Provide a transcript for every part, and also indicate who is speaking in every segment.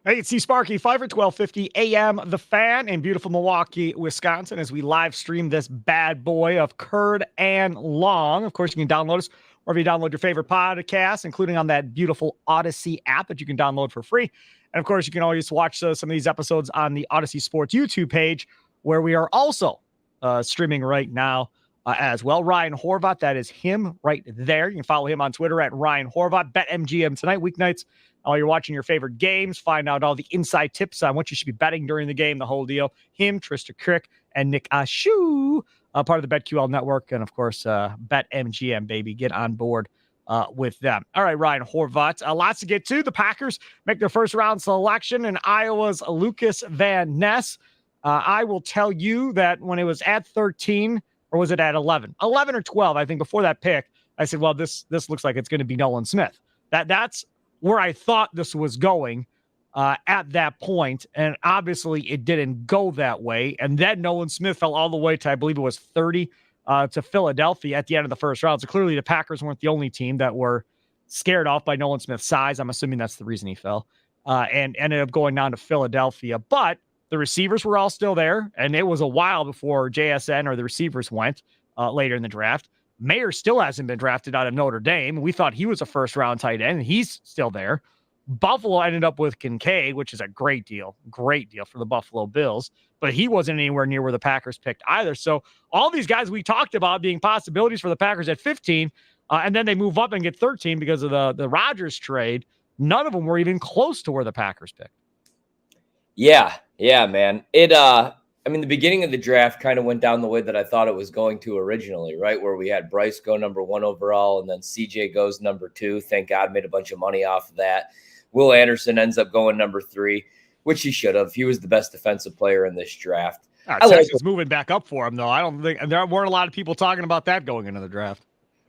Speaker 1: Hey, it's C Sparky, 5 or 1250 AM, The Fan in beautiful Milwaukee, Wisconsin, as we live stream this bad boy of Curd and Long. Of course, you can download us wherever you download your favorite podcasts, including on that beautiful Odyssey app that you can download for free. And of course, you can always watch some of these episodes on the Odyssey Sports YouTube page, where we are also streaming right now as well. Ryan Horvat, that is him right there. You can follow him on Twitter at Ryan Horvat. BetMGM tonight, weeknights. While you're watching your favorite games, find out all the inside tips on what you should be betting during the game, the whole deal. Him, Trista Crick, and Nick Ashu, part of the BetQL network. And, of course, BetMGM, baby. Get on board with them. All right, Ryan Horvat. Lots to get to. The Packers make their first-round selection in Iowa's Lukas Van Ness. I will tell you that when it was at 13, or was it at 11? 11 or 12, I think, before that pick, I said, well, this looks like it's going to be Nolan Smith. That's where I thought this was going at that point, and obviously it didn't go that way. And then Nolan Smith fell all the way to, I believe it was 30 to Philadelphia at the end of the first round. So clearly the Packers weren't the only team that were scared off by Nolan Smith's size. I'm assuming that's the reason he fell, and ended up going down to Philadelphia. But the receivers were all still there, and it was a while before JSN or the receivers went later in the draft. Mayer still hasn't been drafted out of Notre Dame. We thought he was a first-round tight end, and he's still there. Buffalo ended up with Kincaid, which is a great deal for the Buffalo Bills, but he wasn't anywhere near where the Packers picked either. So all these guys we talked about being possibilities for the Packers at 15, and then they move up and get 13 because of the Rodgers trade, none of them were even close to where the Packers picked.
Speaker 2: Yeah, man. The beginning of the draft kind of went down the way that I thought it was going to originally, right? Where we had Bryce go number 1 overall, and then CJ goes number 2. Thank God, made a bunch of money off of that. Will Anderson ends up going number 3, which he should have. He was the best defensive player in this draft.
Speaker 1: Texas moving back up for him, though. I don't think there weren't a lot of people talking about that going into the draft.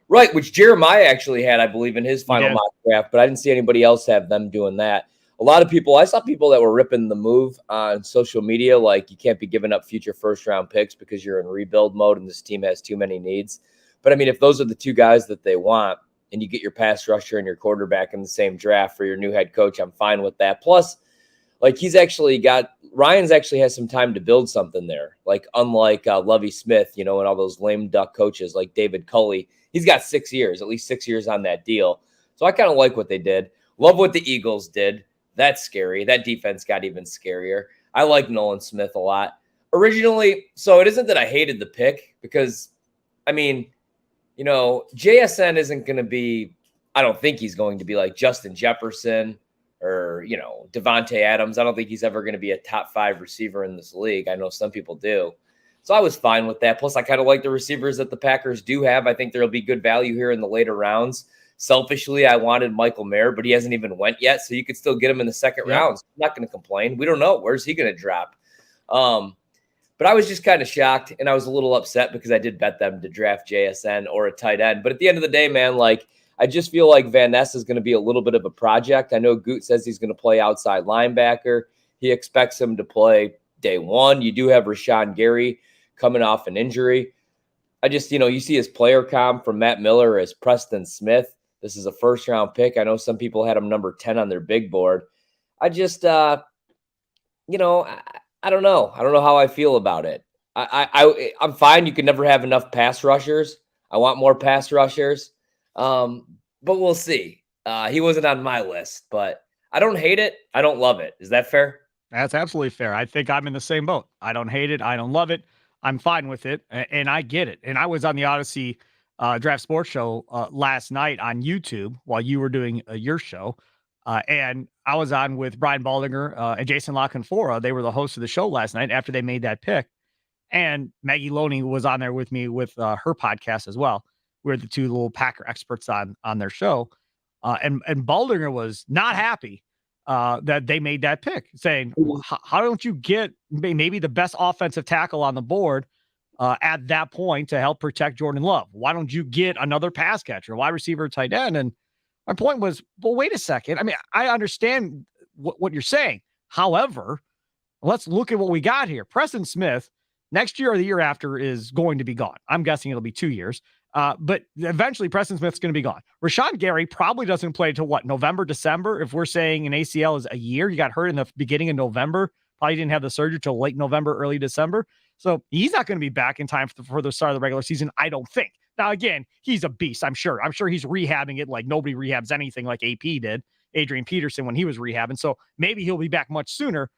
Speaker 2: Right, which Jeremiah actually had, I believe, in his final mock draft, but I didn't see anybody else have them doing that. A lot of people, I saw people that were ripping the move on social media, like you can't be giving up future first-round picks because you're in rebuild mode and this team has too many needs. But, if those are the two guys that they want and you get your pass rusher and your quarterback in the same draft for your new head coach, I'm fine with that. Plus, Ryan's actually has some time to build something there. Like, unlike Lovie Smith, and all those lame duck coaches like David Culley, he's got 6 years, at least 6 years on that deal. So I kind of like what they did. Love what the Eagles did. That's scary. That defense got even scarier. I like Nolan Smith a lot. Originally, so it isn't that I hated the pick because, JSN isn't going to be, I don't think he's going to be like Justin Jefferson or, Devontae Adams. I don't think he's ever going to be a top 5 receiver in this league. I know some people do. So I was fine with that. Plus, I kind of like the receivers that the Packers do have. I think there'll be good value here in the later rounds. Selfishly, I wanted Michael Mayer, but he hasn't even went yet, so you could still get him in the second round. So I'm not going to complain. We don't know. Where's he going to drop? But I was just kind of shocked, and I was a little upset because I did bet them to draft JSN or a tight end. But at the end of the day, man, I just feel like Van Ness is going to be a little bit of a project. I know Goot says he's going to play outside linebacker. He expects him to play day one. You do have Rashawn Gary coming off an injury. I just, you see his player comp from Matt Miller as Preston Smith. This is a first-round pick. I know some people had him number 10 on their big board. I just, I don't know. I don't know how I feel about it. I'm fine. You can never have enough pass rushers. I want more pass rushers. But we'll see. He wasn't on my list, but I don't hate it. I don't love it. Is that fair?
Speaker 1: That's absolutely fair. I think I'm in the same boat. I don't hate it. I don't love it. I'm fine with it, and I get it. And I was on the Odyssey Draft Sports Show last night on YouTube while you were doing your show. And I was on with Brian Baldinger and Jason LaConfora. They were the hosts of the show last night after they made that pick. And Maggie Loney was on there with me with her podcast as well. We're the two little Packer experts on their show. And Baldinger was not happy that they made that pick, saying, how don't you get maybe the best offensive tackle on the board at that point to help protect Jordan Love? Why don't you get another pass catcher, wide receiver, tight end? And my point was, well, wait a second. I understand what you're saying. However, let's look at what we got here. Preston Smith, next year or the year after, is going to be gone. I'm guessing it'll be 2 years. But eventually Preston Smith's going to be gone. Rashawn Gary probably doesn't play till what, November, December? If we're saying an ACL is a year, he got hurt in the beginning of November, probably didn't have the surgery till late November, early December. So he's not going to be back in time for the start of the regular season, I don't think. Now, again, he's a beast, I'm sure. I'm sure he's rehabbing it like nobody rehabs anything like AP did, Adrian Peterson, when he was rehabbing. So maybe he'll be back much sooner.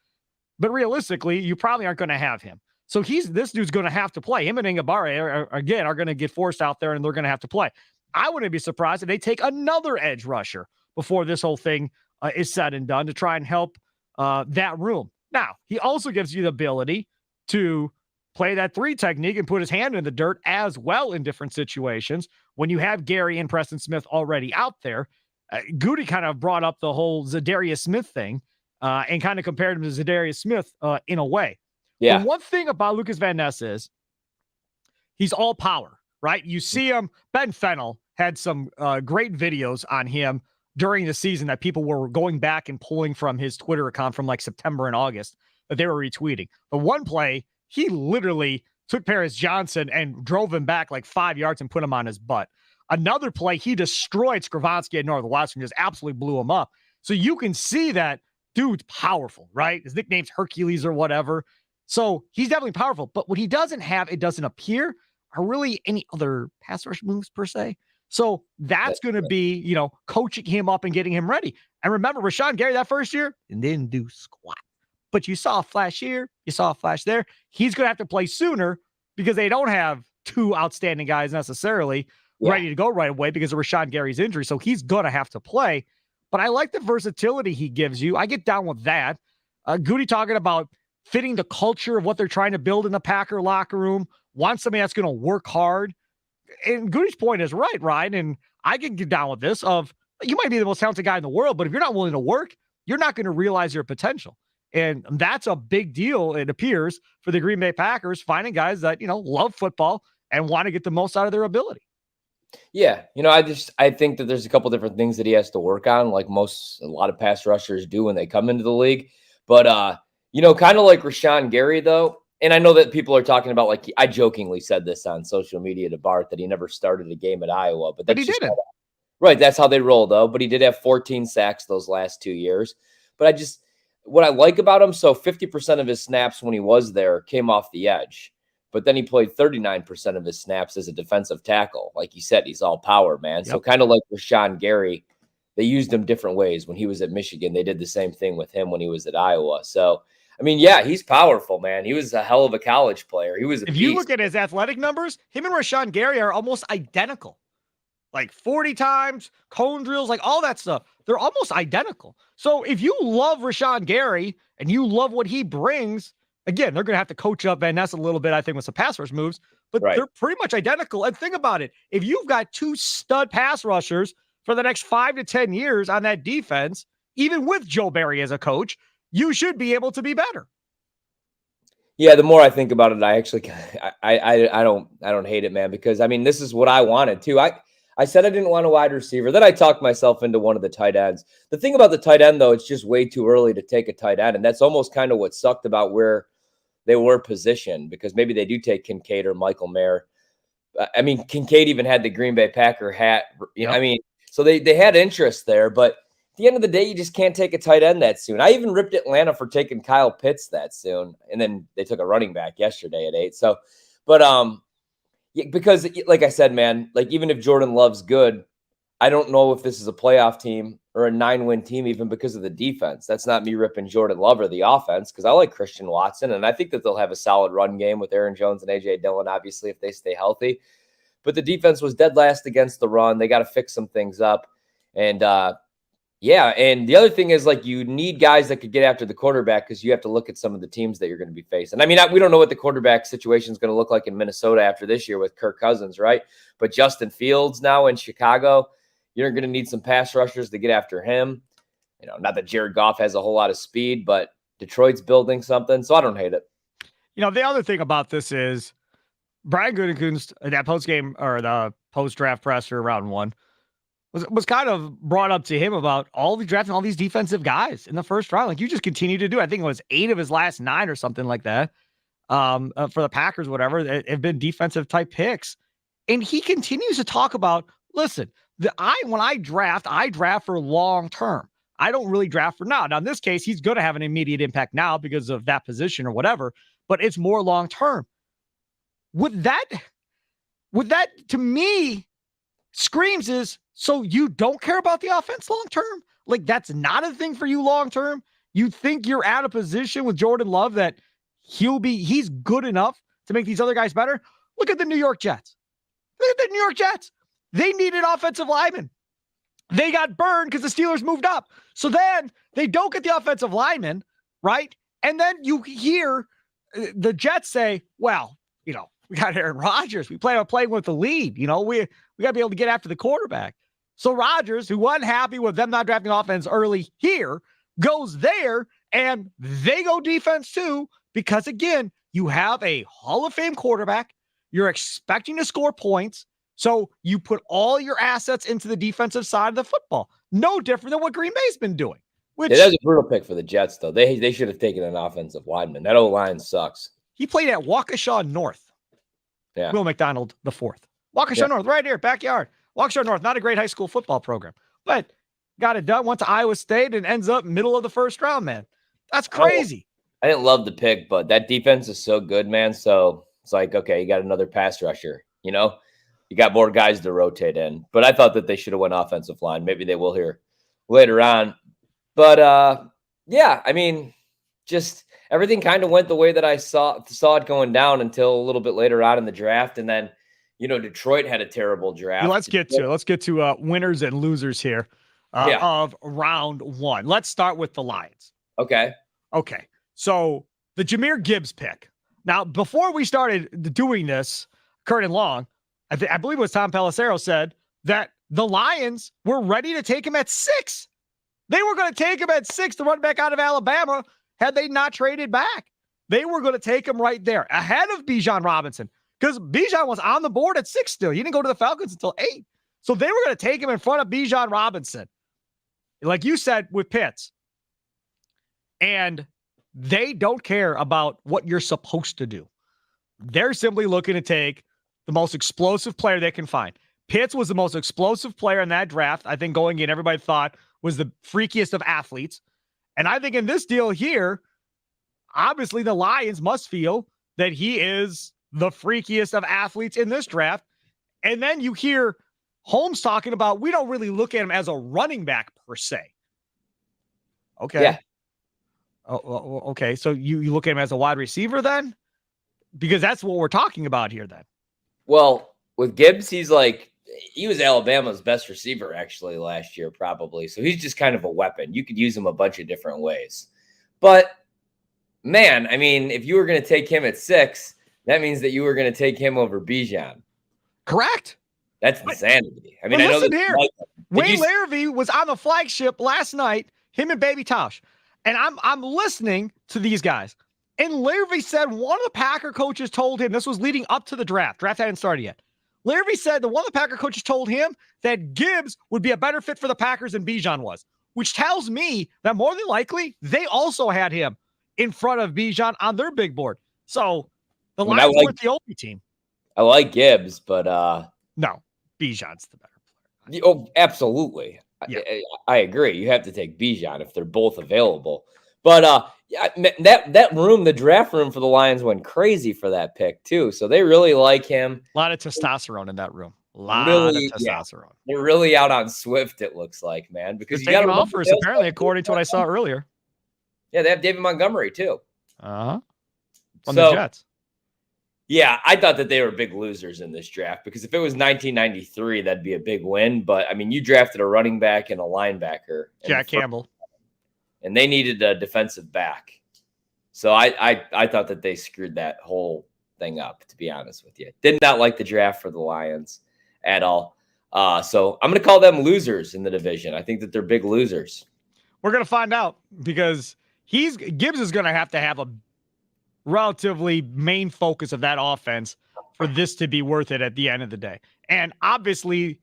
Speaker 1: But realistically, you probably aren't going to have him. So this dude's going to have to play. Him and Ngabare are going to get forced out there, and they're going to have to play. I wouldn't be surprised if they take another edge rusher before this whole thing is said and done to try and help that room. Now, he also gives you the ability to play that 3 technique and put his hand in the dirt as well in different situations. When you have Gary and Preston Smith already out there, Goody kind of brought up the whole Zadarius Smith thing and kind of compared him to Zadarius Smith in a way.
Speaker 2: Yeah.
Speaker 1: The one thing about Lukas Van Ness is he's all power, right? You see him. Ben Fennell had some great videos on him during the season that people were going back and pulling from his Twitter account from like September and August that they were retweeting. The one play, he literally took Paris Johnson and drove him back like 5 yards and put him on his butt. Another play, he destroyed Skrovanski at Northwestern, just absolutely blew him up. So you can see that dude's powerful, right? His nickname's Hercules or whatever. So he's definitely powerful. But what he doesn't have, it doesn't appear, are really any other pass rush moves per se. So that's going to be, coaching him up and getting him ready. And remember, Rashawn Gary that first year and didn't do squat. But you saw a flash here, you saw a flash there. He's going to have to play sooner because they don't have 2 outstanding guys necessarily ready to go right away because of Rashawn Gary's injury. So he's going to have to play. But I like the versatility he gives you. I get down with that. Goody talking about fitting the culture of what they're trying to build in the Packer locker room, wants somebody that's going to work hard. And Goody's point is right, Ryan. And I can get down with this of you might be the most talented guy in the world, but if you're not willing to work, you're not going to realize your potential. And that's a big deal, it appears, for the Green Bay Packers, finding guys that, love football and want to get the most out of their ability.
Speaker 2: Yeah. I think that there's a couple different things that he has to work on, like a lot of pass rushers do when they come into the league. But, kind of like Rashawn Gary, though, and I know that people are talking about, like, I jokingly said this on social media to Bart that he never started a game at Iowa. But
Speaker 1: he didn't.
Speaker 2: Right. That's how they roll, though. But he did have 14 sacks those last 2 years. But what I like about him, so 50% of his snaps when he was there came off the edge. But then he played 39% of his snaps as a defensive tackle. Like you said, he's all power, man. Yep. So kind of like Rashawn Gary, they used him different ways. When he was at Michigan, they did the same thing with him when he was at Iowa. So, he's powerful, man. He was a hell of a college player. He was a beast.
Speaker 1: You look at his athletic numbers, him and Rashawn Gary are almost identical. Like 40 times, cone drills, like all that stuff. They're almost identical. So if you love Rashawn Gary and you love what he brings, again, they're going to have to coach up Van Ness a little bit, I think, with some pass rush moves, but They're pretty much identical. And think about it. If you've got 2 stud pass rushers for the next 5 to 10 years on that defense, even with Joe Barry as a coach, you should be able to be better.
Speaker 2: Yeah, the more I think about it, I don't hate it, man, because this is what I wanted too. I said I didn't want a wide receiver. Then I talked myself into one of the tight ends. The thing about the tight end, though, it's just way too early to take a tight end. And that's almost kind of what sucked about where they were positioned, because maybe they do take Kincaid or Michael Mayer. Kincaid even had the Green Bay Packer hat. So they had interest there. But at the end of the day, you just can't take a tight end that soon. I even ripped Atlanta for taking Kyle Pitts that soon. And then they took a running back yesterday at 8. So, because like I said, man, like even if Jordan Love's good, I don't know if this is a playoff team or a 9-win team, even because of the defense. That's not me ripping Jordan Love or the offense, because I like Christian Watson, and I think that they'll have a solid run game with Aaron Jones and A.J. Dillon, obviously, if they stay healthy. But the defense was dead last against the run. They got to fix some things up. And, and the other thing is, like, you need guys that could get after the quarterback, because you have to look at some of the teams that you're going to be facing. We don't know what the quarterback situation is going to look like in Minnesota after this year with Kirk Cousins, right? But Justin Fields now in Chicago, you're going to need some pass rushers to get after him. Not that Jared Goff has a whole lot of speed, but Detroit's building something, so I don't hate it.
Speaker 1: The other thing about this is Brian Gutekunst, that post-game or the post-draft presser round 1, was kind of brought up to him about all the drafting all these defensive guys in the first round. Like you just continue to do. I think it was 8 of his last 9 or something like that for the Packers, whatever, have been defensive type picks. And he continues to talk about, listen, when I draft for long term. I don't really draft for now. Now, in this case, he's going to have an immediate impact now because of that position or whatever, but it's more long term. Would that to me screams is, so you don't care about the offense long term? Like, that's not a thing for you long term? You think you're at a position with Jordan Love that he's good enough to make these other guys better? Look at the New York Jets. Look at the New York Jets. They needed offensive linemen. They got burned because the Steelers moved up. So then they don't get the offensive lineman, right? And then you hear the Jets say, well, we got Aaron Rodgers. We plan on playing with the lead. We got to be able to get after the quarterback. So Rodgers, who wasn't happy with them not drafting offense early here, goes there, and they go defense too, because, again, you have a Hall of Fame quarterback. You're expecting to score points. So you put all your assets into the defensive side of the football. No different than what Green Bay's been doing.
Speaker 2: That was a brutal pick for the Jets, though. They should have taken an offensive lineman. That O-line sucks.
Speaker 1: He played at Waukesha North.
Speaker 2: Yeah.
Speaker 1: Will McDonald the fourth. Waukesha North, right here, backyard. Waukesha North, not a great high school football program, but got it done. Went to Iowa State and ends up middle of the first round, man. That's crazy.
Speaker 2: I didn't love the pick, but that defense is so good, man. So it's like, okay, you got another pass rusher, You got more guys to rotate in. But I thought that they should have went offensive line. Maybe they will here later on. But, yeah, I mean, just everything kind of went the way that I saw it going down until a little bit later on in the draft. And then, Detroit had a terrible draft.
Speaker 1: Well, let's get to winners and losers here of round one. Let's start with the Lions.
Speaker 2: Okay.
Speaker 1: So the Jahmyr Gibbs pick. Now, before we started doing this, Kurt and Long, I believe it was Tom Pelissero said that the Lions were ready to take him at 6. They were going to take him at 6 to run back out of Alabama had they not traded back. They were going to take him right there ahead of Bijan Robinson because Bijan was on the board at 6 still. He didn't go to the Falcons until 8. So they were going to take him in front of Bijan Robinson, like you said, with Pitts. And they don't care about what you're supposed to do. They're simply looking to take the most explosive player they can find. Pitts was the most explosive player in that draft. I think going in, everybody thought was the freakiest of athletes. And I think in this deal here, obviously the Lions must feel that he is the freakiest of athletes in this draft. And then you hear Holmes talking about, we don't really look at him as a running back per se. Okay.
Speaker 2: Yeah.
Speaker 1: Oh, okay. So you look at him as a wide receiver then? Because that's what we're talking about here then.
Speaker 2: Well, with Gibbs, he was Alabama's best receiver actually last year, probably. So he's just kind of a weapon. You could use him a bunch of different ways. But, man, I mean, if you were going to take him at 6, that means that you were going to take him over Bijan.
Speaker 1: Correct.
Speaker 2: That's insanity. I mean,
Speaker 1: I know
Speaker 2: listen
Speaker 1: here. Wayne Larrivee was on the flagship last night, him and Baby Tosh. And I'm listening to these guys. And Larrivee said one of the Packer coaches told him, this was leading up to the draft. Draft hadn't started yet. Larrivee said that one of the Packer coaches told him that Gibbs would be a better fit for the Packers than Bijan was, which tells me that more than likely they also had him in front of Bijan on their big board. So the Lions weren't the only team.
Speaker 2: I like Gibbs, but
Speaker 1: no, Bijan's the better player.
Speaker 2: Oh, absolutely.
Speaker 1: Yeah.
Speaker 2: I agree. You have to take Bijan if they're both available. But that room, the draft room for the Lions went crazy for that pick too. So they really like him.
Speaker 1: A lot of testosterone in that room. A lot of testosterone.
Speaker 2: Yeah. They're really out on Swift, it looks like, man. Because
Speaker 1: you got offers, apparently, according to what I saw earlier.
Speaker 2: Yeah, they have David Montgomery too.
Speaker 1: From the Jets.
Speaker 2: Yeah, I thought that they were big losers in this draft because if it was 1993, that'd be a big win. But I mean, you drafted a running back and a linebacker,
Speaker 1: Jack Campbell,
Speaker 2: and they needed a defensive back. So I thought that they screwed that whole thing up, to be honest with you. Did not like the draft for the Lions at all. So I'm going to call them losers in the division. I think that they're big losers.
Speaker 1: We're going to find out because Gibbs is going to have a relatively main focus of that offense for this to be worth it at the end of the day. And obviously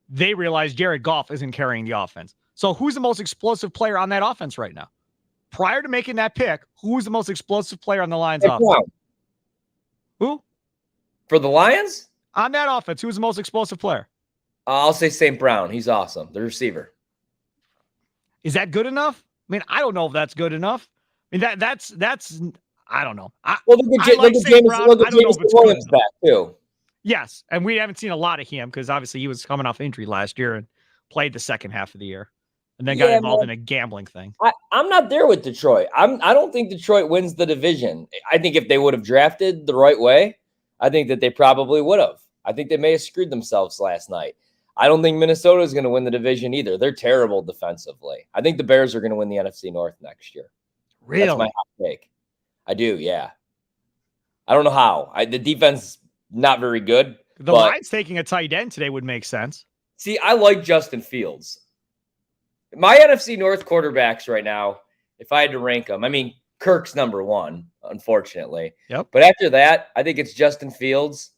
Speaker 1: they realize Jared Goff isn't carrying the offense. So who's the most explosive player on that offense right now? Prior to making that pick, who's the most explosive player on the Lions offense?
Speaker 2: Brown.
Speaker 1: Who?
Speaker 2: For the Lions?
Speaker 1: On that offense, who was the most explosive player?
Speaker 2: I'll say St. Brown. He's awesome. The receiver.
Speaker 1: Is that good enough? I mean, I don't know if that's good enough. I mean, that's I don't know.
Speaker 2: Well,
Speaker 1: I like St. Brown. I don't know if it's good enough.
Speaker 2: Back too.
Speaker 1: Yes, and we haven't seen a lot of him because obviously he was coming off injury last year and played the second half of the year, and then got involved in a gambling thing.
Speaker 2: I'm not there with Detroit. I don't think Detroit wins the division. I think if they would have drafted the right way, I think that they probably would have. I think they may have screwed themselves last night. I don't think Minnesota is going to win the division either. They're terrible defensively. I think the Bears are going to win the NFC North next year.
Speaker 1: Really?
Speaker 2: That's my hot take. I do, yeah. I don't know how. The defense not very good.
Speaker 1: The Lions taking a tight end today would make sense.
Speaker 2: See, I like Justin Fields. My NFC North quarterbacks right now, if I had to rank them, I mean, Kirk's number one, unfortunately.
Speaker 1: Yep.
Speaker 2: But after that, I think it's Justin Fields,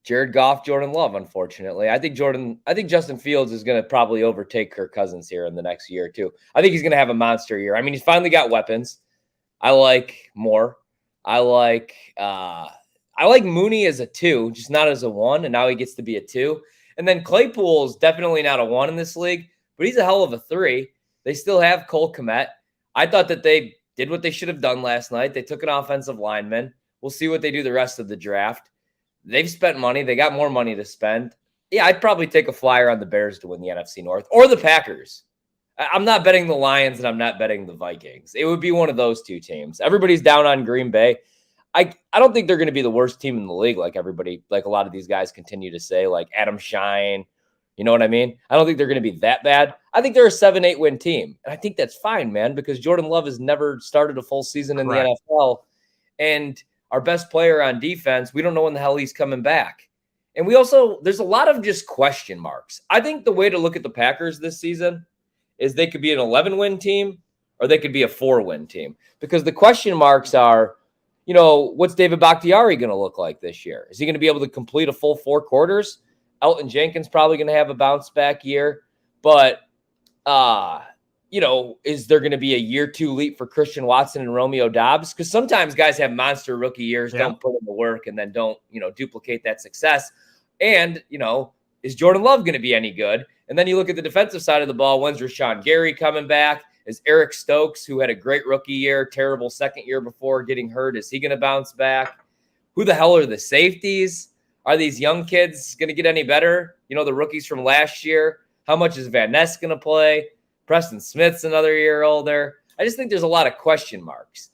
Speaker 2: Jared Goff, Jordan Love, unfortunately. I think Justin Fields is going to probably overtake Kirk Cousins here in the next year or two. I think he's going to have a monster year. I mean, he's finally got weapons. I like Moore. I like Mooney as a 2, just not as a 1, and now he gets to be a 2. And then Claypool is definitely not a 1 in this league, but he's a hell of a 3. They still have Cole Kmet. I thought that they did what they should have done last night. They took an offensive lineman. We'll see what they do the rest of the draft. They've spent money. They got more money to spend. Yeah, I'd probably take a flyer on the Bears to win the NFC North or the Packers. I'm not betting the Lions and I'm not betting the Vikings. It would be one of those two teams. Everybody's down on Green Bay. I don't think they're going to be the worst team in the league like a lot of these guys continue to say, like Adam Shine. You know what I mean? I don't think they're going to be that bad. I think they're a 7-8 win team. And I think that's fine, man, because Jordan Love has never started a full season in the NFL. And our best player on defense, we don't know when the hell he's coming back. And there's a lot of just question marks. I think the way to look at the Packers this season is they could be an 11-win team or they could be a 4-win team. Because the question marks are, what's David Bakhtiari going to look like this year? Is he going to be able to complete a full 4 quarters? Elton Jenkins probably going to have a bounce back year. But, is there going to be a year 2 leap for Christian Watson and Romeo Doubs? Because sometimes guys have monster rookie years, don't put in the work, and then don't, duplicate that success. And, is Jordan Love going to be any good? And then you look at the defensive side of the ball. When's Rashawn Gary coming back? Is Eric Stokes, who had a great rookie year, terrible second year before getting hurt, is he going to bounce back? Who the hell are the safeties? Are these young kids going to get any better? The rookies from last year. How much is Van Ness going to play? Preston Smith's another year older. I just think there's a lot of question marks.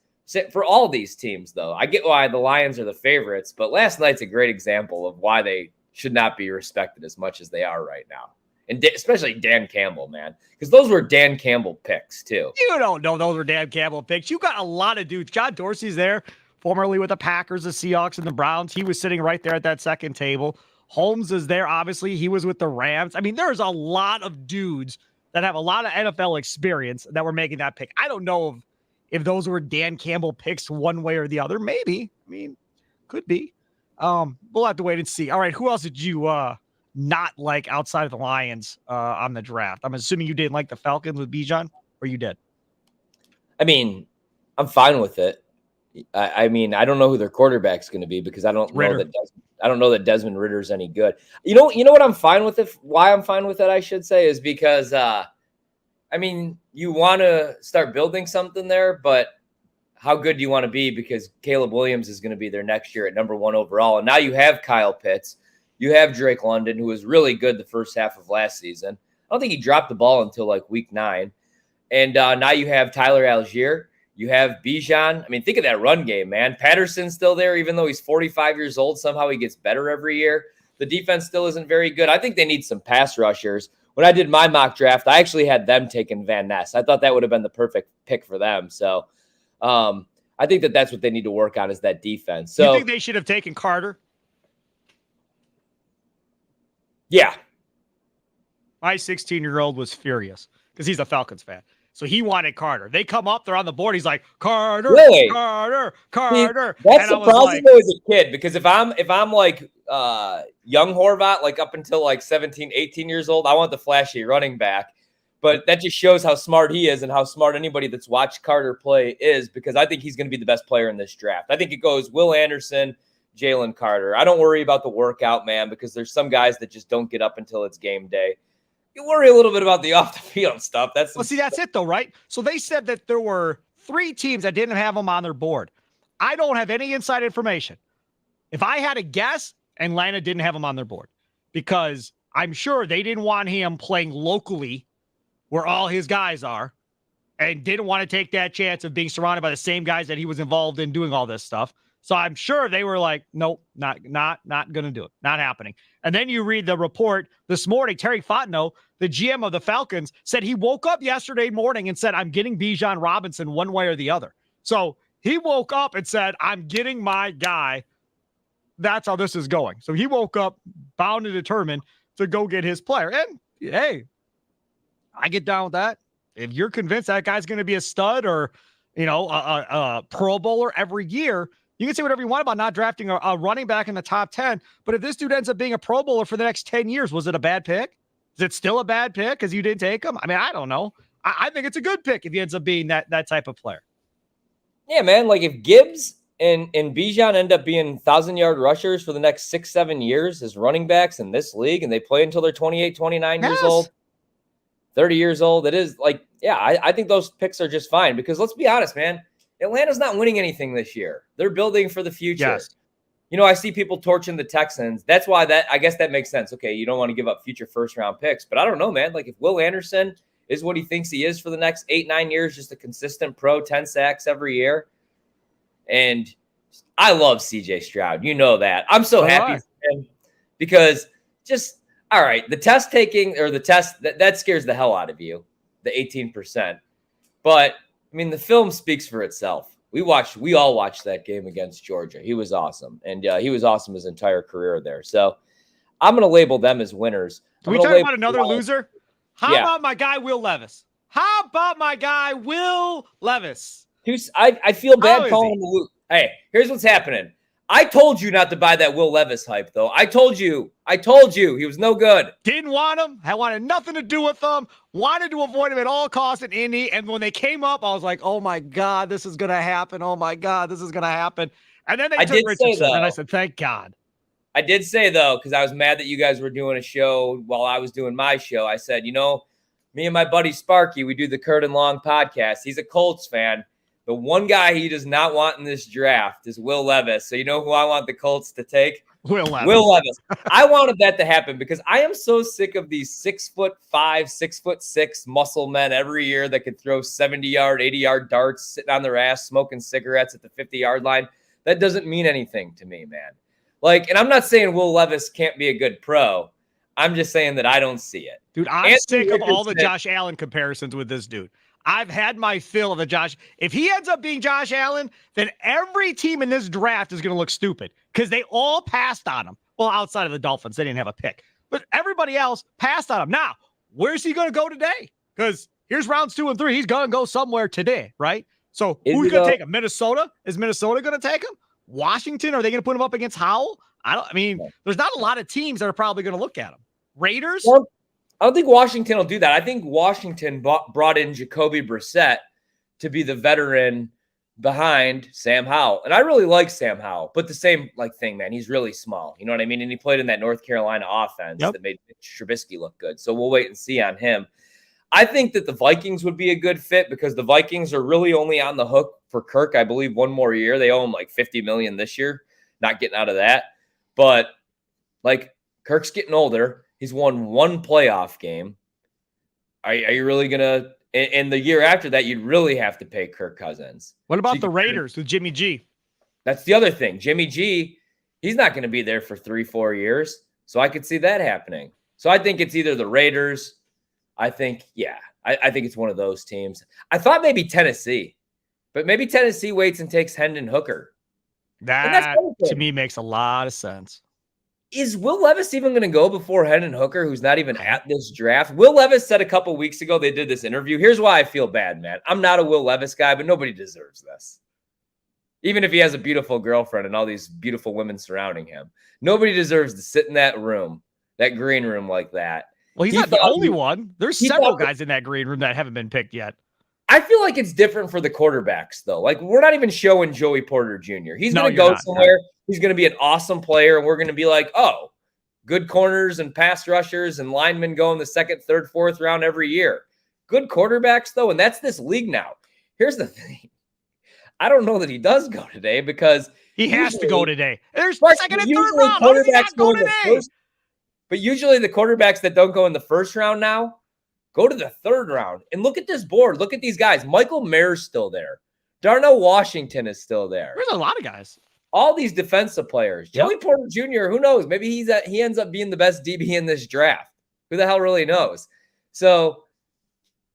Speaker 2: For all these teams, though, I get why the Lions are the favorites, but last night's a great example of why they should not be respected as much as they are right now. And especially Dan Campbell, man, because those were Dan Campbell picks, too.
Speaker 1: You don't know those were Dan Campbell picks. You got a lot of dudes. John Dorsey's there, formerly with the Packers, the Seahawks, and the Browns. He was sitting right there at that second table. Holmes is there, obviously. He was with the Rams. I mean, there's a lot of dudes that have a lot of NFL experience that were making that pick. I don't know if those were Dan Campbell picks one way or the other. Maybe. I mean, could be. We'll have to wait and see. All right, who else did you not like outside of the Lions on the draft? I'm assuming you didn't like the Falcons with Bijan, or you did?
Speaker 2: I mean, I'm fine with it. I mean, I don't know who their quarterback's going to be because I don't know that Desmond Ritter's any good. You know what I'm fine with it? Why I'm fine with it, I should say, is because I mean, you want to start building something there, but how good do you want to be? Because Caleb Williams is going to be there next year at number 1 overall, and now you have Kyle Pitts. You have Drake London, who was really good the first half of last season. I don't think he dropped the ball until like week 9. And now you have Tyler Algier. You have Bijan. I mean, think of that run game, man. Patterson's still there, even though he's 45 years old. Somehow he gets better every year. The defense still isn't very good. I think they need some pass rushers. When I did my mock draft, I actually had them taking Van Ness. I thought that would have been the perfect pick for them. So I think that's what they need to work on is that defense. So
Speaker 1: you think they should have taken Carter?
Speaker 2: Yeah.
Speaker 1: My 16-year-old was furious because he's a Falcons fan. So he wanted Carter. They come up, they're on the board. He's like, Carter,
Speaker 2: really?
Speaker 1: Carter.
Speaker 2: That's surprising though as a kid, because if I'm like young Horvat, like up until like 17, 18 years old, I want the flashy running back. But that just shows how smart he is and how smart anybody that's watched Carter play is, because I think he's going to be the best player in this draft. I think it goes Will Anderson, Jalen Carter. I don't worry about the workout, man, because there's some guys that just don't get up until it's game day. You worry a little bit about the off the field stuff.
Speaker 1: Well, see, that's it though, right? So they said that there were 3 teams that didn't have him on their board. I don't have any inside information. If I had a guess, Atlanta didn't have him on their board because I'm sure they didn't want him playing locally where all his guys are and didn't want to take that chance of being surrounded by the same guys that he was involved in doing all this stuff. So I'm sure they were like, nope, not going to do it. Not happening. And then you read the report this morning. Terry Fontenot, the GM of the Falcons, said he woke up yesterday morning and said, I'm getting Bijan Robinson one way or the other. So he woke up and said, I'm getting my guy. That's how this is going. So he woke up bound and determined to go get his player. And hey, I get down with that. If you're convinced that guy's going to be a stud or, a Pro Bowler every year, you can say whatever you want about not drafting a running back in the top 10. But if this dude ends up being a Pro Bowler for the next 10 years, was it a bad pick? Is it still a bad pick because you didn't take him? I mean, I don't know. I think it's a good pick if he ends up being that type of player.
Speaker 2: Yeah, man. Like if Gibbs and Bijan end up being 1,000-yard rushers for the next 6-7 years as running backs in this league, and they play until they're 28, 29 years old, 30 years old, it is like, yeah, I think those picks are just fine because let's be honest, man. Atlanta's not winning anything this year. They're building for the future.
Speaker 1: Yes.
Speaker 2: I see people torching the Texans. That's why I guess that makes sense. Okay, you don't want to give up future first-round picks, but I don't know, man. Like if Will Anderson is what he thinks he is for the next 8-9 years, just a consistent pro, 10 sacks every year. And I love CJ Stroud. You know that. I'm so happy for him because just, all right, the test taking or the test, that scares the hell out of you, the 18%. But, I mean, the film speaks for itself. We all watched that game against Georgia. He was awesome. And he was awesome his entire career there. So I'm going to label them as winners.
Speaker 1: Can we talk about another loser? How about my guy, Will Levis? How about my guy, Will Levis?
Speaker 2: I feel bad calling him a loser. Hey, here's what's happening. I told you not to buy that Will Levis hype, though. I told you he was no good.
Speaker 1: Didn't want him. I wanted nothing to do with them. Wanted to avoid him at all costs in Indy. And when they came up, I was like, oh, my God, this is going to happen. Oh, my God, this is going to happen. And then they took Richardson, and I said, thank God.
Speaker 2: I did say, though, because I was mad that you guys were doing a show while I was doing my show. I said, me and my buddy Sparky, we do the Curd and Long podcast. He's a Colts fan. The one guy he does not want in this draft is Will Levis. So you know who I want the Colts to take?
Speaker 1: Will Levis.
Speaker 2: Will Levis. I wanted that to happen because I am so sick of these 6'5", 6'6" muscle men every year that could throw 70-yard, 80-yard darts, sitting on their ass, smoking cigarettes at the 50-yard line. That doesn't mean anything to me, man. Like, and I'm not saying Will Levis can't be a good pro. I'm just saying that I don't see it.
Speaker 1: Dude, I'm sick of all the Josh Allen comparisons with this dude. I've had my fill of the Josh. If he ends up being Josh Allen, then every team in this draft is going to look stupid because they all passed on him. Well, outside of the Dolphins, they didn't have a pick. But everybody else passed on him. Now, where's he going to go today? Because here's rounds 2 and 3. He's going to go somewhere today, right? So who's going to take him? Minnesota? Is Minnesota going to take him? Washington? Are they going to put him up against Howell? There's not a lot of teams that are probably going to look at him. Raiders?
Speaker 2: Well, I don't think Washington will do that. I think Washington brought in Jacoby Brissett to be the veteran behind Sam Howell. And I really like Sam Howell, but the same thing, man. He's really small. You know what I mean? And he played in that North Carolina offense that made Trubisky look good. So we'll wait and see on him. I think that the Vikings would be a good fit because the Vikings are really only on the hook for Kirk, I believe, one more year. They owe him like $50 million this year. Not getting out of that. But Kirk's getting older. He's won one playoff game. Are you really going to – and the year after that, you'd really have to pay Kirk Cousins.
Speaker 1: What about the Raiders with Jimmy G?
Speaker 2: That's the other thing. Jimmy G, he's not going to be there for 3-4 years. So I could see that happening. So I think it's either the Raiders. I think it's one of those teams. I thought maybe Tennessee. But maybe Tennessee waits and takes Hendon Hooker.
Speaker 1: That, to me, makes a lot of sense.
Speaker 2: Is Will Levis even going to go before Hendon Hooker, who's not even at this draft? Will Levis said a couple weeks ago they did this interview. Here's why I feel bad, man. I'm not a Will Levis guy, but nobody deserves this. Even if he has a beautiful girlfriend and all these beautiful women surrounding him, nobody deserves to sit in that room, that green room like that.
Speaker 1: Well, he's not the only one. There's several guys in that green room that haven't been picked yet.
Speaker 2: I feel like it's different for the quarterbacks, though. Like, we're not even showing Joey Porter Jr. He's
Speaker 1: No,
Speaker 2: going to
Speaker 1: you're
Speaker 2: go
Speaker 1: not.
Speaker 2: somewhere. He's going to be an awesome player, and we're going to be like, oh, good corners and pass rushers and linemen go in the second, third, fourth round every year. Good quarterbacks, though, and that's this league now. Here's the thing. I don't know that he does go today because
Speaker 1: he has to go today. There's
Speaker 2: right,
Speaker 1: second and third round. How does he not go today?
Speaker 2: But usually the quarterbacks that don't go in the first round now go to the third round. And look at this board. Look at these guys. Michael Mayer's still there. Darnell Washington is still there.
Speaker 1: There's a lot of guys.
Speaker 2: All these defensive players. Yep. Joey Porter Jr., who knows? Maybe he ends up being the best DB in this draft. Who the hell really knows? So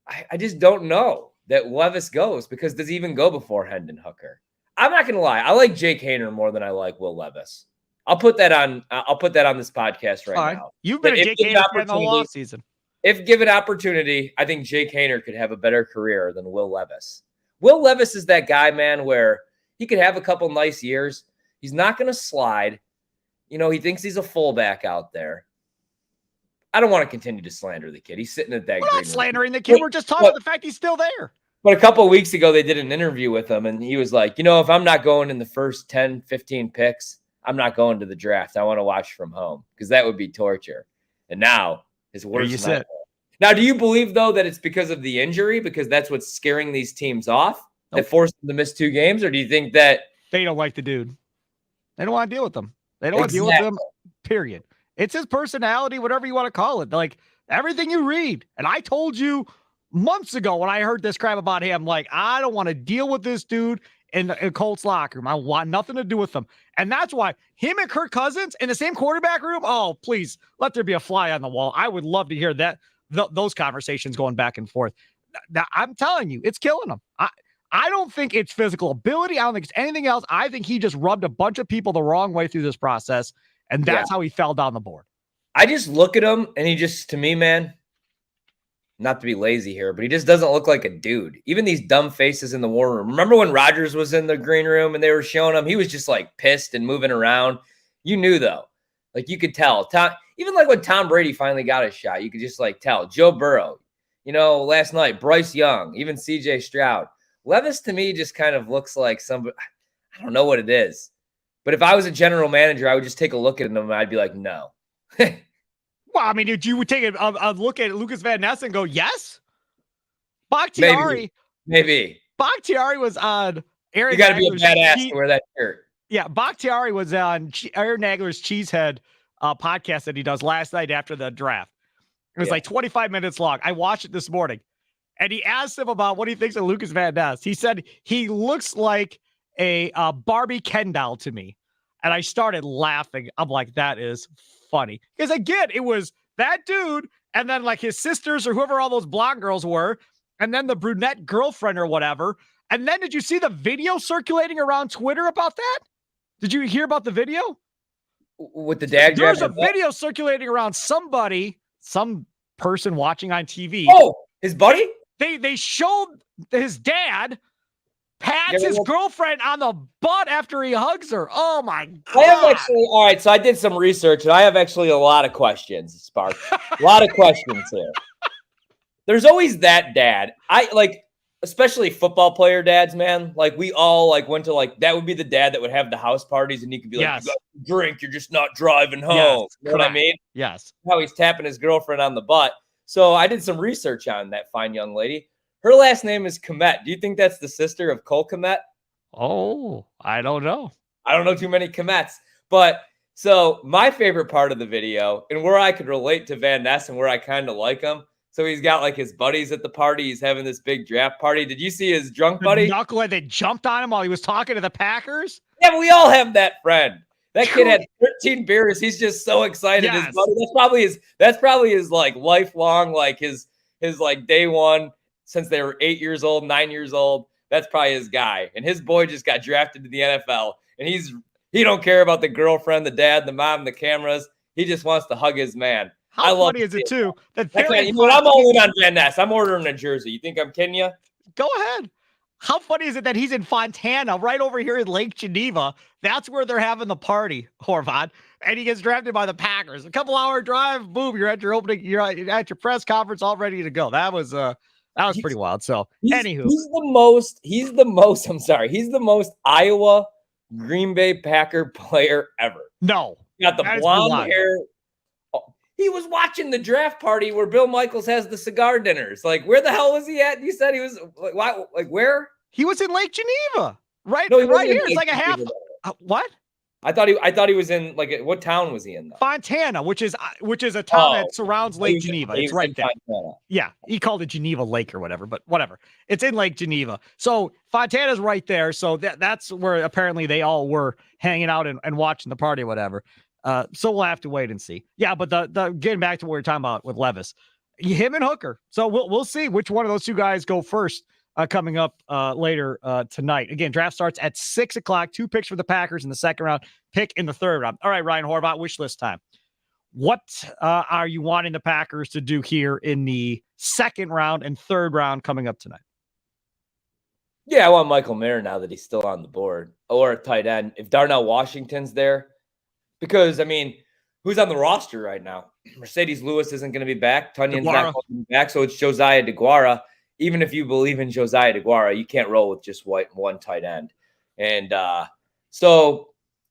Speaker 2: I just don't know that Levis goes, because does he even go before Hendon Hooker? I'm not going to lie. I like Jake Haener more than I like Will Levis. I'll put that on this podcast right now.
Speaker 1: You've been a Jake Haener fan the whole offseason.
Speaker 2: If given opportunity, I think Jake Haener could have a better career than Will Levis. Will Levis is that guy, man, where he could have a couple nice years. He's not going to slide. You know, he thinks he's a fullback out there. I don't want to continue to slander the kid. He's sitting at that.
Speaker 1: We're not slandering the kid. We're just talking about the fact he's still there.
Speaker 2: But a couple of weeks ago, they did an interview with him, and he was like, you know, if I'm not going in the first 10, 15 picks, I'm not going to the draft. I want to watch from home because that would be torture. And now his worst nightmare. Now, do you believe, though, that it's because of the injury, because that's what's scaring these teams off, that forced them to miss 2 games? Or do you think that
Speaker 1: they don't like the dude? They don't want to deal with him. They don't want to deal with him, period. It's his personality, whatever you want to call it. Like, everything you read. And I told you months ago when I heard this crap about him, like, I don't want to deal with this dude in the Colts locker room. I want nothing to do with them. And that's why him and Kirk Cousins in the same quarterback room, oh, please, let there be a fly on the wall. I would love to hear that. Those conversations going back and forth. Now, I'm telling you, it's killing him. I don't think it's physical ability. I don't think it's anything else. I think he just rubbed a bunch of people the wrong way through this process, and that's how he fell down the board.
Speaker 2: I just look at him, and he just, to me, man, not to be lazy here, but he just doesn't look like a dude. Even these dumb faces in the war room. Remember when Rodgers was in the green room and they were showing him? He was just like pissed and moving around. You knew, though. Like, you could tell. Even like when Tom Brady finally got his shot, you could just like tell. Joe Burrow, you know, last night, Bryce Young, even CJ Stroud. Levis to me just kind of looks like somebody, I don't know what it is. But if I was a general manager, I would just take a look at him and I'd be like, no.
Speaker 1: Well, I mean, you would take a look at Lukas Van Ness and go, yes? Bakhtiari.
Speaker 2: Maybe.
Speaker 1: Bakhtiari was on Aaron.
Speaker 2: You got to be a badass to wear that shirt.
Speaker 1: Yeah, Bakhtiari was on Aaron Nagler's Cheesehead podcast that he does last night after the draft. It was like 25 minutes long. I watched it this morning. And he asked him about what he thinks of Lukas Van Ness. He said, he looks like a Barbie Ken doll to me. And I started laughing. I'm like, that is funny. Because again, it was that dude and then like his sisters or whoever all those blonde girls were. And then the brunette girlfriend or whatever. And then did you see the video circulating around Twitter about that? Did you hear about the video?
Speaker 2: With the dad?
Speaker 1: There's a video circulating around some person watching on TV.
Speaker 2: Oh, his buddy?
Speaker 1: They showed his dad pats his girlfriend on the butt after he hugs her. Oh my God.
Speaker 2: I have actually, all right, so I did some research and I have actually a lot of questions, Spark. A lot of questions here. There's always that dad. Especially football player dads, man. Like we all like went to like, that would be the dad that would have the house parties and he could be like, you got to drink, you're just not driving home.
Speaker 1: Yes,
Speaker 2: you know what I mean?
Speaker 1: Yes.
Speaker 2: How he's tapping his girlfriend on the butt. So I did some research on that fine young lady. Her last name is Komet. Do you think that's the sister of Cole Komet?
Speaker 1: Oh, I don't know.
Speaker 2: I don't know too many Komets. But so my favorite part of the video and where I could relate to Van Ness and where I kind of like him. So he's got like his buddies at the party. He's having this big draft party. Did you see his drunk buddy?
Speaker 1: The knucklehead that jumped on him while he was talking to the Packers?
Speaker 2: Yeah, but we all have that friend. That kid had 13 beers. He's just so excited.
Speaker 1: Yes.
Speaker 2: His buddy, that's probably his like lifelong, like his like day one since they were 8 years old, 9 years old. That's probably his guy. And his boy just got drafted to the NFL. And he don't care about the girlfriend, the dad, the mom, the cameras. He just wants to hug his man.
Speaker 1: How funny is it too?
Speaker 2: I'm all in on Van Ness. I'm ordering a jersey. You think I'm kidding you?
Speaker 1: Go ahead. How funny is it that he's in Fontana, right over here in Lake Geneva? That's where they're having the party, Horvat. And he gets drafted by the Packers. A couple hour drive, boom, you're at your press conference, all ready to go. That was That was pretty wild. So, anywho,
Speaker 2: he's the most. I'm sorry, he's the most Iowa Green Bay Packer player ever.
Speaker 1: No,
Speaker 2: got the blonde hair. Oh, he was watching the draft party where Bill Michaels has the cigar dinners. Like, where the hell was he at? You said he was like where?
Speaker 1: He was in Lake Geneva, right?
Speaker 2: No,
Speaker 1: right here. It's like a half. What?
Speaker 2: I thought he was in like what town was he in though?
Speaker 1: Fontana, which is a town that surrounds Lake Geneva. It's right there.
Speaker 2: Fontana.
Speaker 1: Yeah, he called it Geneva Lake or whatever, but whatever. It's in Lake Geneva. So Fontana's right there. So that's where apparently they all were hanging out and watching the party or whatever. So we'll have to wait and see. Yeah, but the getting back to what we were talking about with Levis, him and Hooker. So we'll see which one of those two guys go first. Coming up later tonight. Again, draft starts at 6 o'clock. 2 picks for the Packers in the second round, pick in the third round. All right, Ryan Horvath, wish list time. What are you wanting the Packers to do here in the second round and third round coming up tonight?
Speaker 2: Yeah, I want Michael Mayer now that he's still on the board, or a tight end. If Darnell Washington's there, because, I mean, who's on the roster right now? Mercedes Lewis isn't going to be back. Tunyon's not going to be back, so it's Josiah DeGuara. Even if you believe in Josiah DeGuara, you can't roll with just one tight end. And so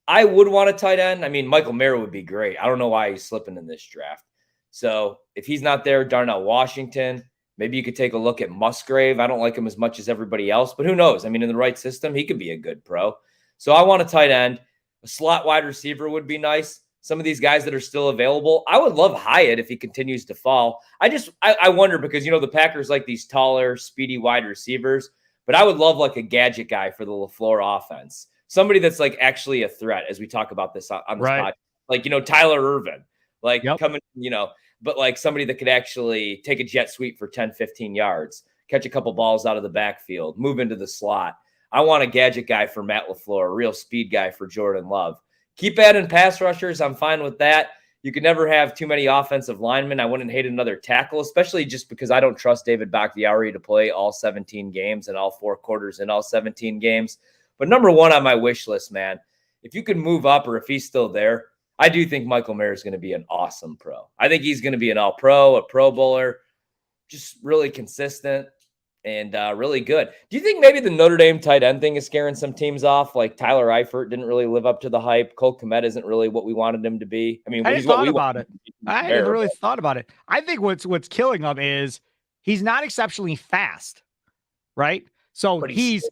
Speaker 2: I would want a tight end. I mean, Michael Mayer would be great. I don't know why he's slipping in this draft. So if he's not there, Darnell Washington, maybe you could take a look at Musgrave. I don't like him as much as everybody else, but who knows? I mean, in the right system, he could be a good pro. So I want a tight end. A slot wide receiver would be nice. Some of these guys that are still available, I would love Hyatt if he continues to fall. I wonder because, the Packers like these taller, speedy wide receivers, but I would love like a gadget guy for the LaFleur offense. Somebody that's like actually a threat as we talk about this on this podcast. Like, Tyler Irvin, like coming, but like somebody that could actually take a jet sweep for 10, 15 yards, catch a couple balls out of the backfield, move into the slot. I want a gadget guy for Matt LaFleur, a real speed guy for Jordan Love. Keep adding pass rushers. I'm fine with that. You can never have too many offensive linemen. I wouldn't hate another tackle, especially just because I don't trust David Bakhtiari to play all 17 games and all 4 quarters in all 17 games. But number one on my wish list, man, if you can move up or if he's still there, I do think Michael Mayer is going to be an awesome pro. I think he's going to be an all-pro, a pro bowler, just really consistent. And really good. Do you think maybe the Notre Dame tight end thing is scaring some teams off? Like Tyler Eifert didn't really live up to the hype. Cole Kmet isn't really what we wanted him to be. I mean,
Speaker 1: I hadn't really thought about it. I think what's killing him is he's not exceptionally fast, right? So he's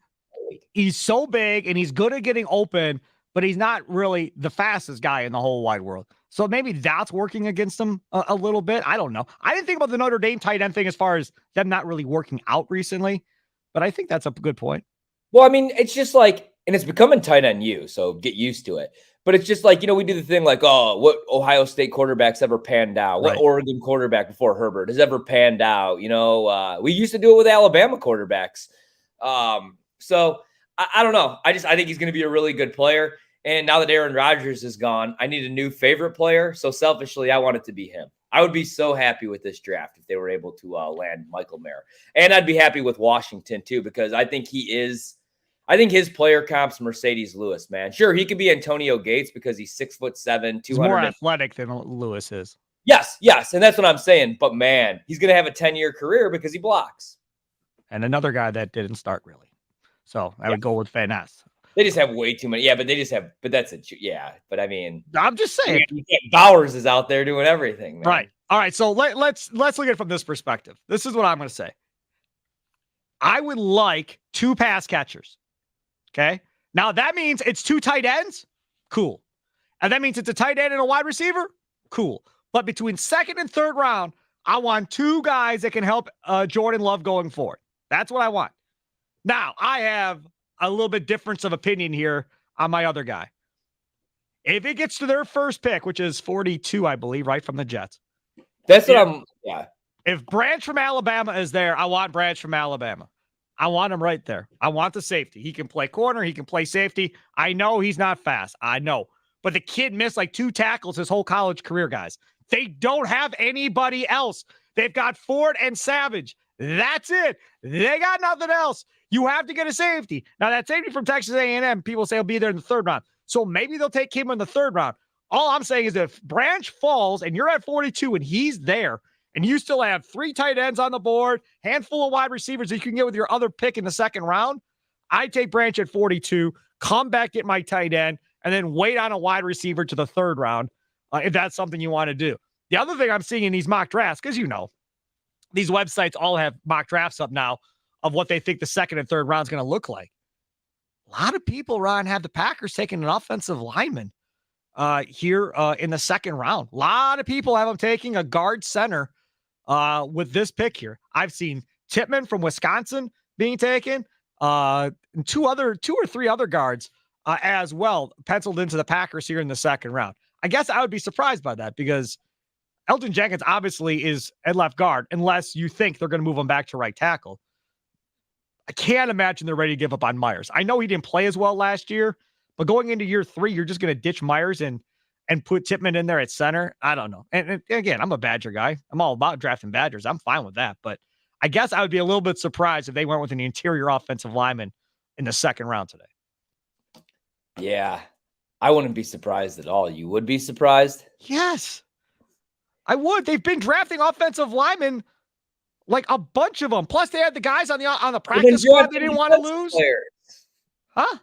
Speaker 1: so big and he's good at getting open, but he's not really the fastest guy in the whole wide world. So maybe that's working against him a little bit. I don't know. I didn't think about the Notre Dame tight end thing as far as them not really working out recently, but I think that's a good point.
Speaker 2: Well, I mean, it's just like, and it's becoming tight end U, so get used to it. But it's just like, we do the thing like, oh, what Ohio State quarterbacks ever panned out? What Oregon quarterback before Herbert has ever panned out? We used to do it with Alabama quarterbacks. So I don't know. I think he's going to be a really good player. And now that Aaron Rodgers is gone, I need a new favorite player. So selfishly, I want it to be him. I would be so happy with this draft if they were able to land Michael Mayer. And I'd be happy with Washington too, because I think his player comp's Mercedes Lewis, man. Sure, he could be Antonio Gates because he's 6'7", 200.
Speaker 1: He's more athletic than Lewis is.
Speaker 2: Yes. And that's what I'm saying. But man, he's going to have a 10-year career because he blocks.
Speaker 1: And another guy that didn't start really. So I would go with Van Ness.
Speaker 2: They just have way too many. Yeah, but that's it. Yeah. But I mean,
Speaker 1: I'm just saying.
Speaker 2: Bowers is out there doing everything, man.
Speaker 1: Right. All right. So let's look at it from this perspective. This is what I'm going to say. I would like 2 pass catchers. Okay. Now that means it's 2 tight ends. Cool. And that means it's a tight end and a wide receiver. Cool. But between second and third round, I want 2 guys that can help Jordan Love going forward. That's what I want. Now I have a little bit difference of opinion here on my other guy. If it gets to their first pick, which is 42, I believe, right from the Jets. If Branch from Alabama is there, I want Branch from Alabama. I want him right there. I want the safety. He can play corner. He can play safety. I know he's not fast. I know. But the kid missed like 2 tackles his whole college career, guys. They don't have anybody else. They've got Ford and Savage. That's it. They got nothing else. You have to get a safety. Now, that safety from Texas A&M, people say he'll be there in the third round. So maybe they'll take him in the third round. All I'm saying is if Branch falls and you're at 42 and he's there, and you still have 3 tight ends on the board, handful of wide receivers that you can get with your other pick in the second round, I'd take Branch at 42, come back, get my tight end, and then wait on a wide receiver to the third round if that's something you want to do. The other thing I'm seeing in these mock drafts, because these websites all have mock drafts up now of what they think the second and third round is going to look like. A lot of people, Ron, have the Packers taking an offensive lineman here in the second round. A lot of people have them taking a guard center with this pick here. I've seen Tippmann from Wisconsin being taken, and two or three other guards as well penciled into the Packers here in the second round. I guess I would be surprised by that because Elgton Jenkins obviously is at left guard unless you think they're going to move him back to right tackle. I can't imagine they're ready to give up on Myers. I know he didn't play as well last year, but going into year 3, you're just going to ditch Myers and put Tippmann in there at center. I don't know. And again, I'm a Badger guy. I'm all about drafting Badgers. I'm fine with that. But I guess I would be a little bit surprised if they went with an interior offensive lineman in the second round today.
Speaker 2: Yeah, I wouldn't be surprised at all. You would be surprised?
Speaker 1: Yes, I would. They've been drafting offensive linemen, like a bunch of them. Plus, they had the guys on the practice squad they didn't want to lose.
Speaker 2: Players.
Speaker 1: Huh?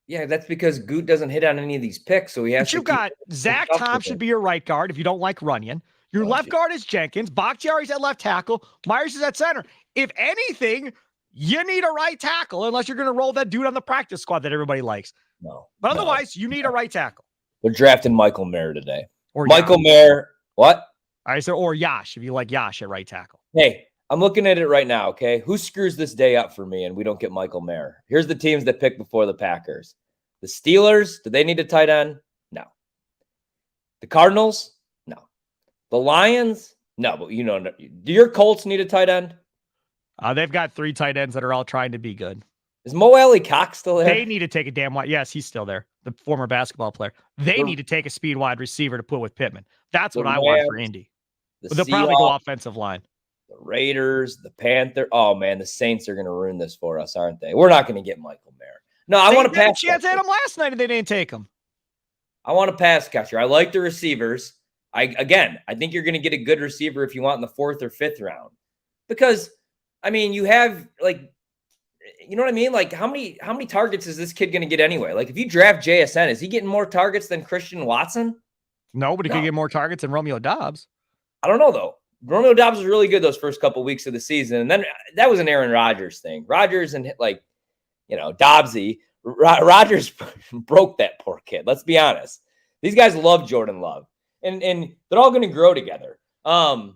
Speaker 2: Yeah, that's because Goot doesn't hit on any of these picks, so he has
Speaker 1: but you've got Zach Tom should be your right guard if you don't like Runyon. Your left guard is Jenkins. Bakhtiari's at left tackle. Myers is at center. If anything, you need a right tackle unless you're going to roll that dude on the practice squad that everybody likes.
Speaker 2: No.
Speaker 1: But otherwise, you need a right tackle.
Speaker 2: They're drafting Michael Mayer today.
Speaker 1: Or
Speaker 2: Michael
Speaker 1: Yash.
Speaker 2: Mayer. What?
Speaker 1: I said, or Yash, if you like Yash at right tackle.
Speaker 2: Hey, I'm looking at it right now, okay? Who screws this day up for me and we don't get Michael Mayer? Here's the teams that pick before the Packers. The Steelers, do they need a tight end? No. The Cardinals? No. The Lions? No, but do your Colts need a tight end?
Speaker 1: They've got 3 tight ends that are all trying to be good.
Speaker 2: Is Mo Alley Cox still there?
Speaker 1: They need to take a damn wide. Yes, he's still there. The former basketball player. They need to take a speed wide receiver to put with Pittman. That's what I want for Indy. They'll probably go offensive line.
Speaker 2: The Raiders, the Panthers. Oh, man, the Saints are going to ruin this for us, aren't they? We're not going to get Michael Mayer. No, I want to pass.
Speaker 1: Chance had him last night and they didn't take him.
Speaker 2: I want a pass catcher. I like the receivers. I think you're going to get a good receiver if you want in the 4th or 5th round. Because, I mean, you have, like, you know what I mean? Like, how many targets is this kid going to get anyway? Like, if you draft JSN, is he getting more targets than Christian Watson?
Speaker 1: No, but he could get more targets than Romeo Doubs.
Speaker 2: I don't know, though. Romeo Doubs was really good those first couple weeks of the season. And then that was an Aaron Rodgers thing. Rodgers and, like, Dobbsy. Rodgers broke that poor kid. Let's be honest. These guys love Jordan Love. And they're all going to grow together. I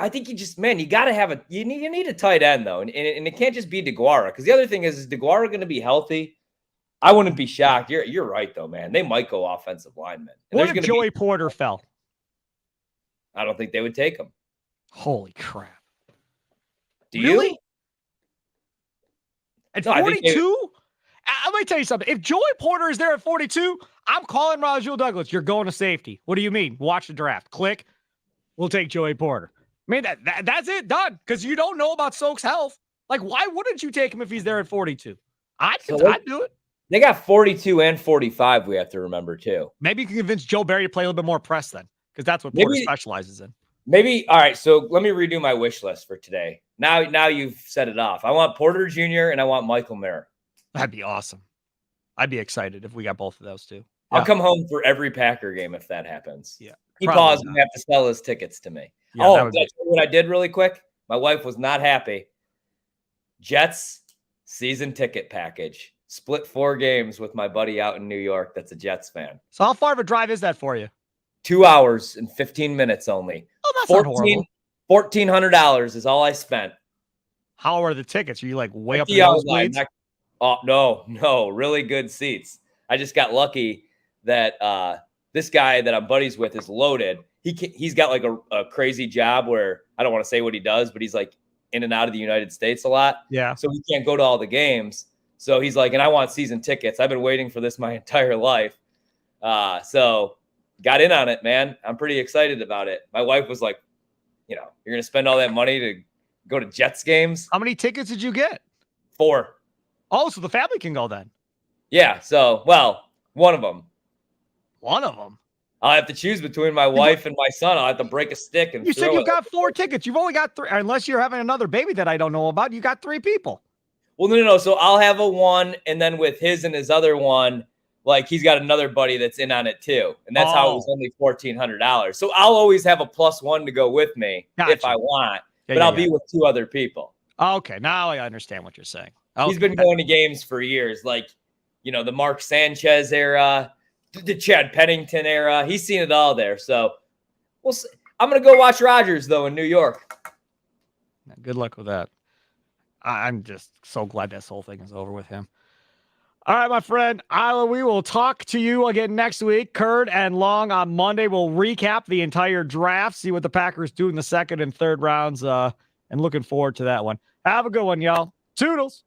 Speaker 2: think you got to have you need a tight end, though. And it can't just be DeGuara. Because the other thing is DeGuara going to be healthy? I wouldn't be shocked. You're right, though, man. They might go offensive linemen.
Speaker 1: What if Joey Porter fell?
Speaker 2: I don't think they would take him.
Speaker 1: Holy crap.
Speaker 2: Do you?
Speaker 1: At 42? Let me tell you something. If Joey Porter is there at 42, I'm calling Rajul Douglas. You're going to safety. What do you mean? Watch the draft. Click. We'll take Joey Porter. I mean, that's it. Done. Because you don't know about Soak's health. Like, why wouldn't you take him if he's there at 42? I'd do it.
Speaker 2: They got 42 and 45, we have to remember, too.
Speaker 1: Maybe you can convince Joe Barry to play a little bit more press then. Because that's what Porter specializes in.
Speaker 2: Maybe. All right. So let me redo my wish list for today. Now you've set it off. I want Porter Jr. and I want Michael Mayer.
Speaker 1: That'd be awesome. I'd be excited if we got both of those too.
Speaker 2: I'll come home for every Packer game if that happens.
Speaker 1: Yeah.
Speaker 2: He paused and have to sell his tickets to me. Yeah, that's what I did really quick. My wife was not happy. Jets season ticket package. Split 4 games with my buddy out in New York that's a Jets fan.
Speaker 1: So how far of a drive is that for you?
Speaker 2: 2 hours and 15 minutes only.
Speaker 1: Oh, that's not horrible.
Speaker 2: $1,400 is all I spent.
Speaker 1: How are the tickets? Are you like way up in those blades?
Speaker 2: Oh, no. Really good seats. I just got lucky that this guy that I'm buddies with is loaded. He's got like a crazy job where I don't want to say what he does, but he's like in and out of the United States a lot.
Speaker 1: Yeah.
Speaker 2: So he can't go to all the games. So he's like, and I want season tickets. I've been waiting for this my entire life. So got in on it, man. I'm pretty excited about it. My wife was like, you're going to spend all that money to go to Jets games?
Speaker 1: How many tickets did you get?
Speaker 2: 4.
Speaker 1: Oh, so the family can go then.
Speaker 2: Yeah. So, one of them.
Speaker 1: One of them?
Speaker 2: I'll have to choose between my wife and my son. I'll have to break a stick and
Speaker 1: You said
Speaker 2: throw
Speaker 1: you've
Speaker 2: it.
Speaker 1: got 4 tickets. You've only got 3, unless you're having another baby that I don't know about. You got 3 people.
Speaker 2: Well, no. So I'll have a one, and then with his and his other one, like he's got another buddy that's in on it too, and that's how it was only $1,400. So I'll always have a +1 to go with me if I want, but I'll be with 2 other people.
Speaker 1: Okay, now I understand what you're saying. Okay.
Speaker 2: He's been going to games for years, like the Mark Sanchez era, the Chad Pennington era. He's seen it all there. So we'll see. I'm gonna go watch Rodgers though in New York.
Speaker 1: Good luck with that. I'm just so glad this whole thing is over with him. All right, my friend. We will talk to you again next week. Curd and Long on Monday. We'll recap the entire draft, see what the Packers do in the second and third rounds, and looking forward to that one. Have a good one, y'all. Toodles.